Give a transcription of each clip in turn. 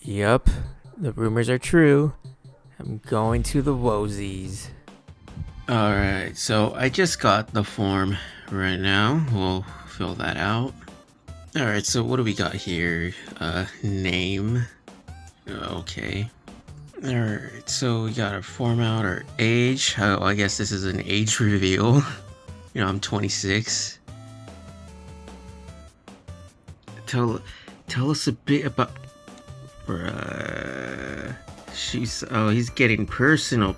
Yup, the rumors are true. I'm going to the Wozzies. Alright, so I just got the form right now. We'll fill that out. Alright, so what do we got here? Name. Okay. Alright, so we got our form out, our age. Oh, I guess this is an age reveal. I'm 26. Tell us a bit about... Bruh. He's getting personal.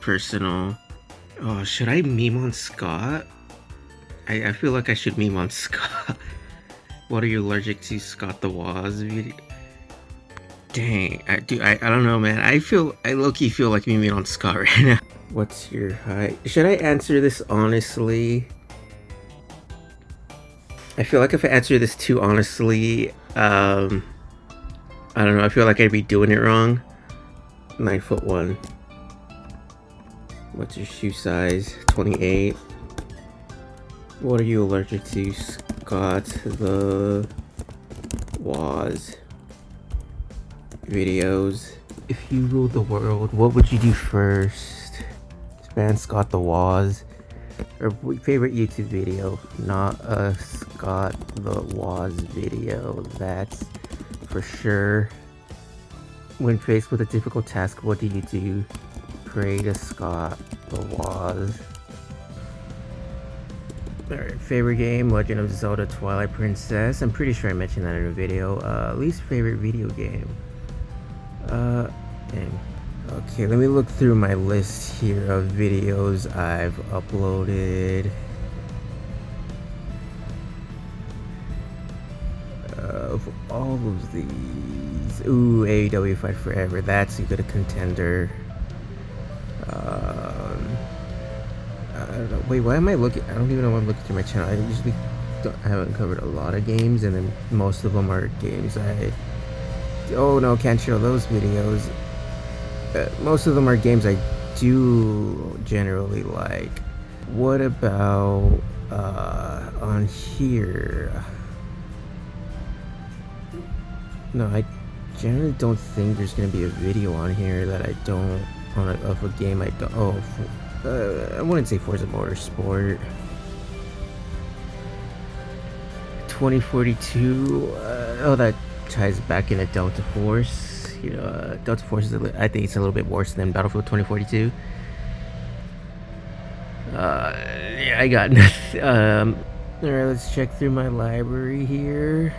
Oh, should I meme on Scott? I feel like I should meme on Scott. What are you allergic to, Scott the Woz video? Dang, I don't know, man. I low-key feel like memeing on Scott right now. What's your height? Should I answer this honestly? I feel like if I answer this too honestly, I don't know. I feel like I'd be doing it wrong. 9'1". What's your shoe size? 28. What are you allergic to, Scott the Woz videos? If you ruled the world, what would you do first? Span Scott the Woz. Or favorite YouTube video? Not a Scott the Woz video, that's for sure. When faced with a difficult task, what do you do? Pray to Scott the Woz. Alright, favorite game, Legend of Zelda Twilight Princess. I'm pretty sure I mentioned that in a video. Least favorite video game. Dang. Okay, let me look through my list here of videos I've uploaded. Of all of these. Ooh, AEW Fight Forever. That's a good contender. I don't know. Wait, why am I looking? I don't even know why I'm looking through my channel. I usually haven't covered a lot of games, and then most of them are games oh no, can't show those videos. Most of them are games I do generally like. What about on here? No, I generally don't think there's gonna be a video on here that I don't of a game I don't. I wouldn't say Forza Motorsport. 2042. Oh, that ties back into Delta Force. Delta Force is I think it's a little bit worse than Battlefield 2042. Yeah, I got nothing. Alright, let's check through my library here.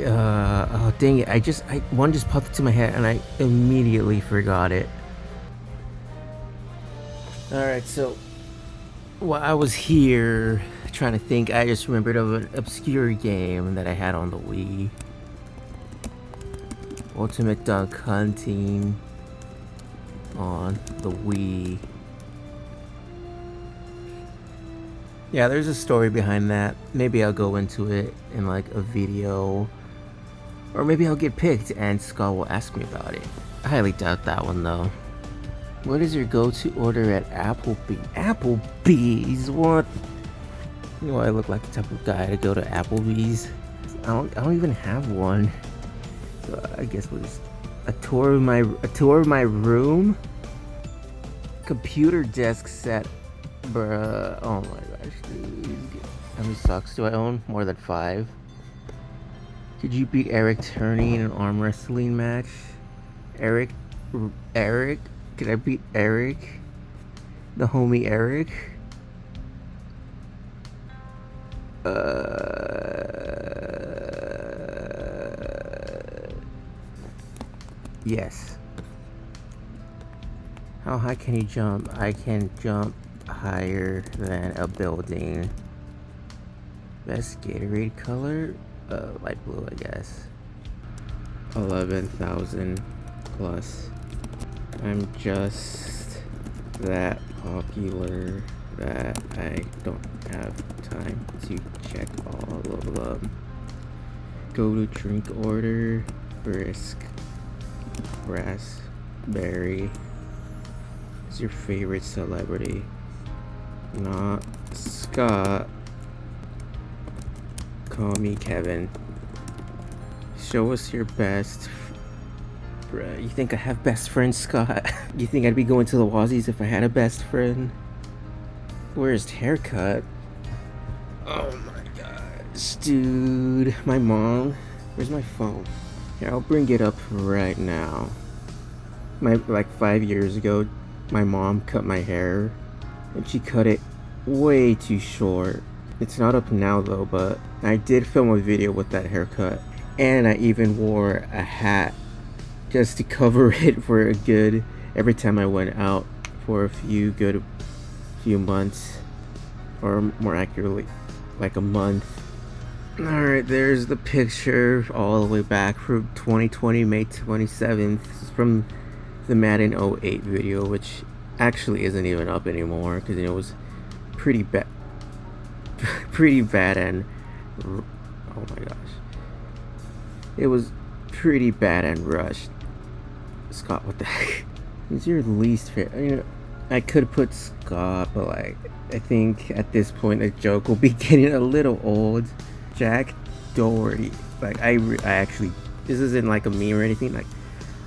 Oh dang it, one just popped into my head and I immediately forgot it. Alright, so while I was here trying to think, I just remembered of an obscure game that I had on the Wii. Ultimate Duck Hunting on the Wii. Yeah, there's a story behind that. Maybe I'll go into it in like a video. Or maybe I'll get picked and Scott will ask me about it. I highly doubt that one though. What is your go-to order at Applebee's? What? You know, I look like the type of guy to go to Applebee's. I don't even have one. So I guess we'll just a tour of my room. Computer desk set. Bruh, oh my gosh, dude. How many socks do I own? More than 5. Could you beat Eric Turney in an arm wrestling match? Eric? Could I beat Eric? The homie Eric? Yes. How high can you jump? I can jump higher than a building. Best Gatorade color? Light blue, I guess. 11,000 plus. I'm just that popular that I don't have time to check all of them. Go to drink order. Brisk. Raspberry. Who's your favorite celebrity? Not Scott. Call me Kevin. Show us your best. Bruh, you think I have best friends, Scott? You think I'd be going to the Wozzies if I had a best friend? Where's haircut? Oh my gosh, dude. My mom. Where's my phone? Here, I'll bring it up right now. Like 5 years ago, my mom cut my hair, and she cut it way too short. It's not up now though, but I did film a video with that haircut, and I even wore a hat just to cover it for a good, every time I went out for a few months, or more accurately, like a month. Alright, there's the picture all the way back from 2020, May 27th. This is from the Madden 08 video, which actually isn't even up anymore because it was pretty bad. And oh my gosh, it was pretty bad and rushed. Scott, what the heck is your least favorite? You know, I could put Scott, but like, I think at this point the joke will be getting a little old. Jack Doherty, like I actually, this isn't like a meme or anything, like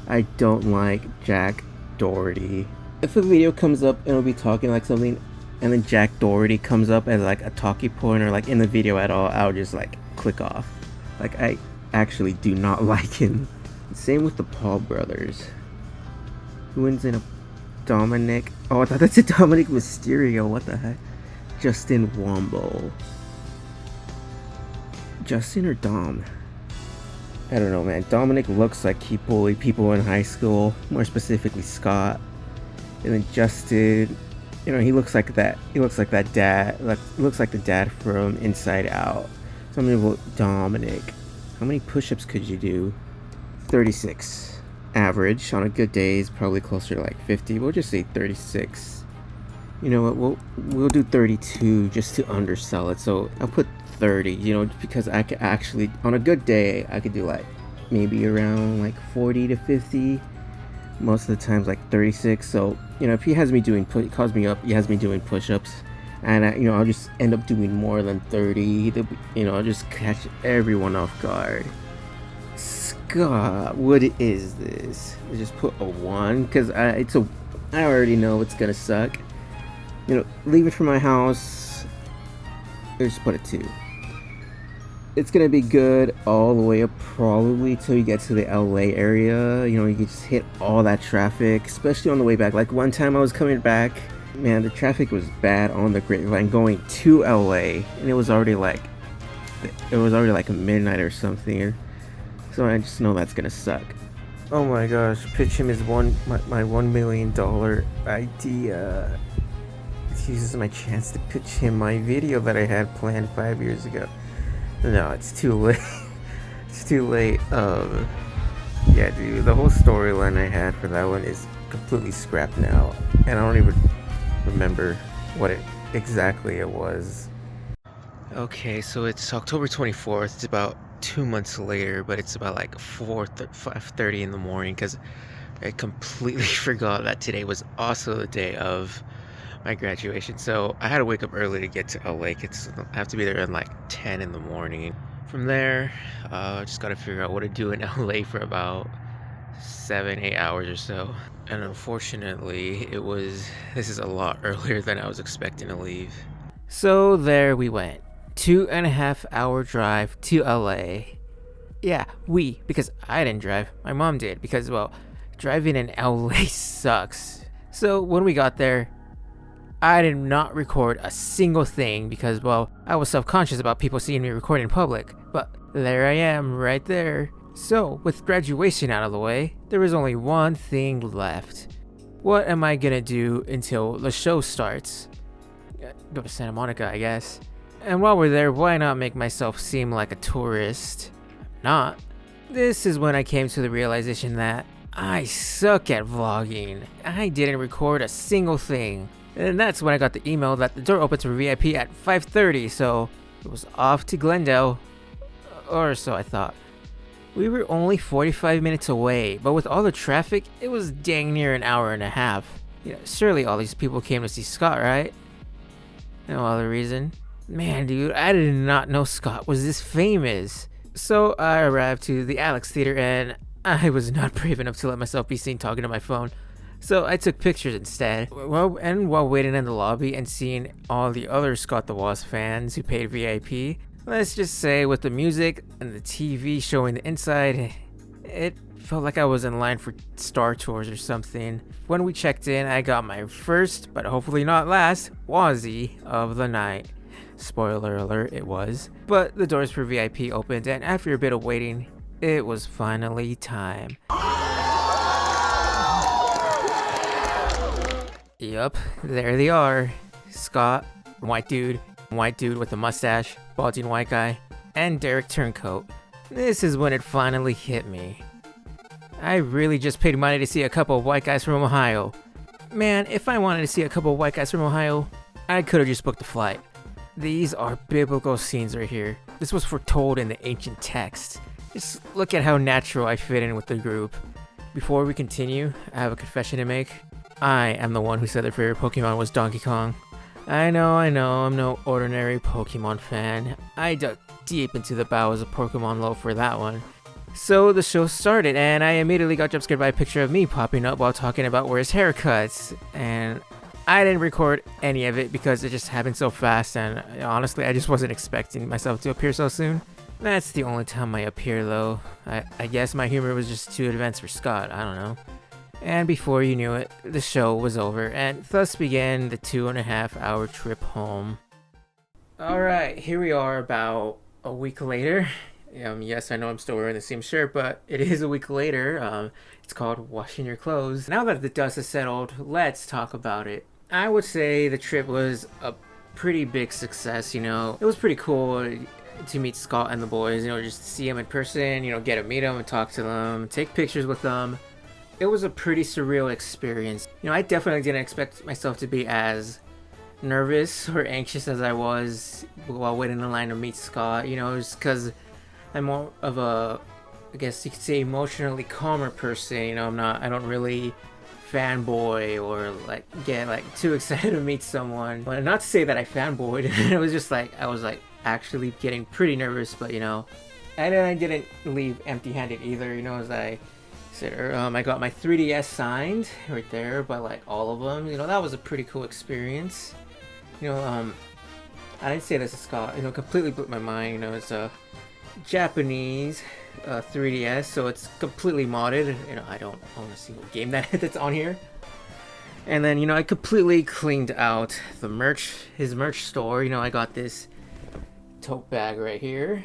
I don't like Jack Doherty. If a video comes up and it'll be talking like something, and then Jack Doherty comes up as like a talking point or like in the video at all, I'll just like click off. Like I actually do not like him. Same with the Paul brothers. Who wins in a Dominic? Oh, I thought that's a Dominic Mysterio. What the heck? Justin Wombo. Justin or Dom? I don't know, man. Dominic looks like he bullied people in high school, more specifically Scott. And then Justin, you know, he looks like that. He looks like that dad. Looks like the dad from Inside Out. So I'm gonna vote Dominic. How many push-ups could you do? 36. Average. On a good day is probably closer to like 50. We'll just say 36. You know what? We'll do 32 just to undersell it. So I'll put 30. You know, because I could actually, on a good day, I could do like maybe around like 40 to 50. Most of the times like 36. So you know, if he has me doing calls me up, he has me doing push-ups, and you know, I'll just end up doing more than 30. You know, I'll just catch everyone off guard. Scott, what is this? I just put a 1 because I already know it's gonna suck. You know, leaving from my house, I just put a 2. It's gonna be good all the way up probably till you get to the LA area. You know, you can just hit all that traffic, especially on the way back. Like one time I was coming back, man, the traffic was bad on the Grapevine going to LA, and it was already like a midnight or something. So I just know that's gonna suck. Oh my gosh, pitch him is my $1 million idea. This uses my chance to pitch him my video that I had planned 5 years ago. No, it's too late. It's too late. Yeah, dude, the whole storyline I had for that one is completely scrapped now, and I don't even remember what exactly it was. Okay, so it's October 24th. It's about 2 months later, but it's about like 5:30 in the morning because I completely forgot that today was also the day of my graduation. So I had to wake up early to get to LA. I have to be there at like 10 in the morning. From there, I just got to figure out what to do in LA for about 7-8 hours or so. And unfortunately, this is a lot earlier than I was expecting to leave. So there we went. 2.5 hour drive to LA. Yeah, because I didn't drive. My mom did because, well, driving in LA sucks. So when we got there, I did not record a single thing because, well, I was self-conscious about people seeing me record in public. But there I am, right there. So, with graduation out of the way, there was only one thing left. What am I gonna do until the show starts? Go to Santa Monica, I guess. And while we're there, why not make myself seem like a tourist? I'm not. This is when I came to the realization that I suck at vlogging. I didn't record a single thing. And that's when I got the email that the door opens for VIP at 5:30, so it was off to Glendale. Or so I thought. We were only 45 minutes away, but with all the traffic, it was dang near an hour and a half. Yeah, surely all these people came to see Scott, right? No other reason. Man, dude, I did not know Scott was this famous. So I arrived to the Alex Theater and I was not brave enough to let myself be seen talking to my phone. So I took pictures instead. While waiting in the lobby and seeing all the other Scott the Woz fans who paid VIP, let's just say with the music and the TV showing the inside, it felt like I was in line for Star Tours or something. When we checked in, I got my first, but hopefully not last, Wozzie of the night. Spoiler alert, it was. But the doors for VIP opened, and after a bit of waiting, it was finally time. Yup, there they are. Scott, white dude with a mustache, balding white guy, and Derek Turncoat. This is when it finally hit me. I really just paid money to see a couple of white guys from Ohio. Man, if I wanted to see a couple of white guys from Ohio, I could have just booked a flight. These are biblical scenes right here. This was foretold in the ancient text. Just look at how natural I fit in with the group. Before we continue, I have a confession to make. I am the one who said their favorite Pokemon was Donkey Kong. I know, I'm no ordinary Pokemon fan. I dug deep into the bowels of Pokemon lore for that one. So the show started, and I immediately got jump scared by a picture of me popping up while talking about where's haircuts. And I didn't record any of it because it just happened so fast, and honestly, I just wasn't expecting myself to appear so soon. That's the only time I appear, though. I guess my humor was just too advanced for Scott, I don't know. And before you knew it, the show was over, and thus began the 2.5 hour trip home. Alright, here we are about a week later. Yes, I know I'm still wearing the same shirt, but it is a week later. It's called washing your clothes. Now that the dust has settled, let's talk about it. I would say the trip was a pretty big success, It was pretty cool to meet Scott and the boys, just to see them in person, get to meet them and talk to them, take pictures with them. It was a pretty surreal experience. I definitely didn't expect myself to be as nervous or anxious as I was while waiting in line to meet Scott, just because I'm more of a, I guess you could say, emotionally calmer person. I don't really fanboy or get too excited to meet someone. But not to say that I fanboyed. It was just I was actually getting pretty nervous, but and then I didn't leave empty-handed either. As I said, I got my 3DS signed right there by all of them. That was a pretty cool experience. I didn't say this to Scott. Completely blew my mind. It's a Japanese 3DS, so it's completely modded. I don't own a single game that's on here. And then I completely cleaned out the merch, his merch store. I got this tote bag right here,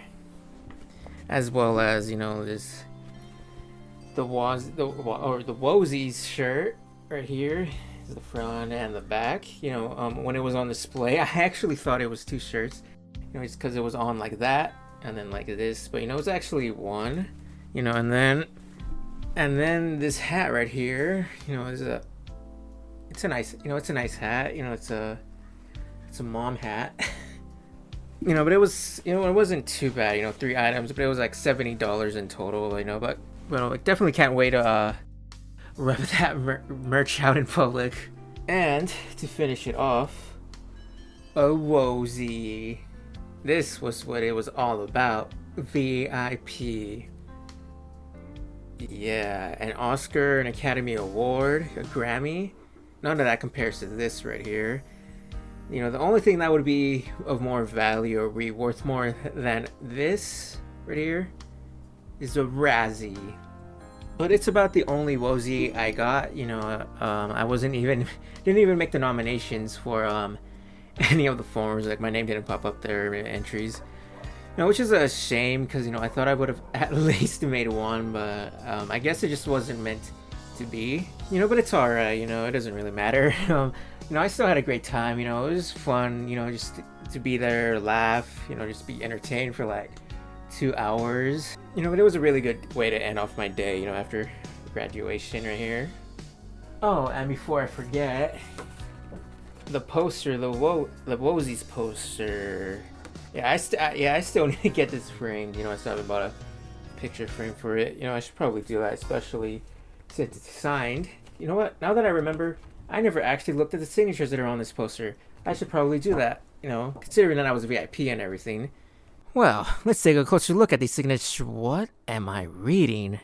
as well as this the Wozzies shirt right here. The front and the back. When it was on display, I actually thought it was two shirts. Just because it was on like that and then like this, but it's actually one. And then this hat right here. It's a nice hat. It's a mom hat. But it was it wasn't too bad. 3 items, but it was like $70 in total. But I definitely can't wait to rep that merch out in public. And to finish it off, a Wozzie. This was what it was all about. VIP. Yeah, an Oscar, an Academy Award, a Grammy. None of that compares to this right here. The only thing that would be of more value or be worth more than this right here is a Razzie. But it's about the only Wozzie I got. I didn't even make the nominations for any of the forms. My name didn't pop up there in entries. Which is a shame because I thought I would have at least made one, but I guess it just wasn't meant to be. But it's alright. It doesn't really matter. I still had a great time. It was fun. Just to be there, laugh. Just be entertained for 2 hours. But it was a really good way to end off my day, after graduation right here. Oh, and before I forget, the poster, the Wozzies poster. Yeah, I still need to get this framed. I still haven't bought a picture frame for it. I should probably do that, especially since it's signed. What? Now that I remember, I never actually looked at the signatures that are on this poster. I should probably do that, considering that I was a VIP and everything. Well, let's take a closer look at these signatures. What am I reading?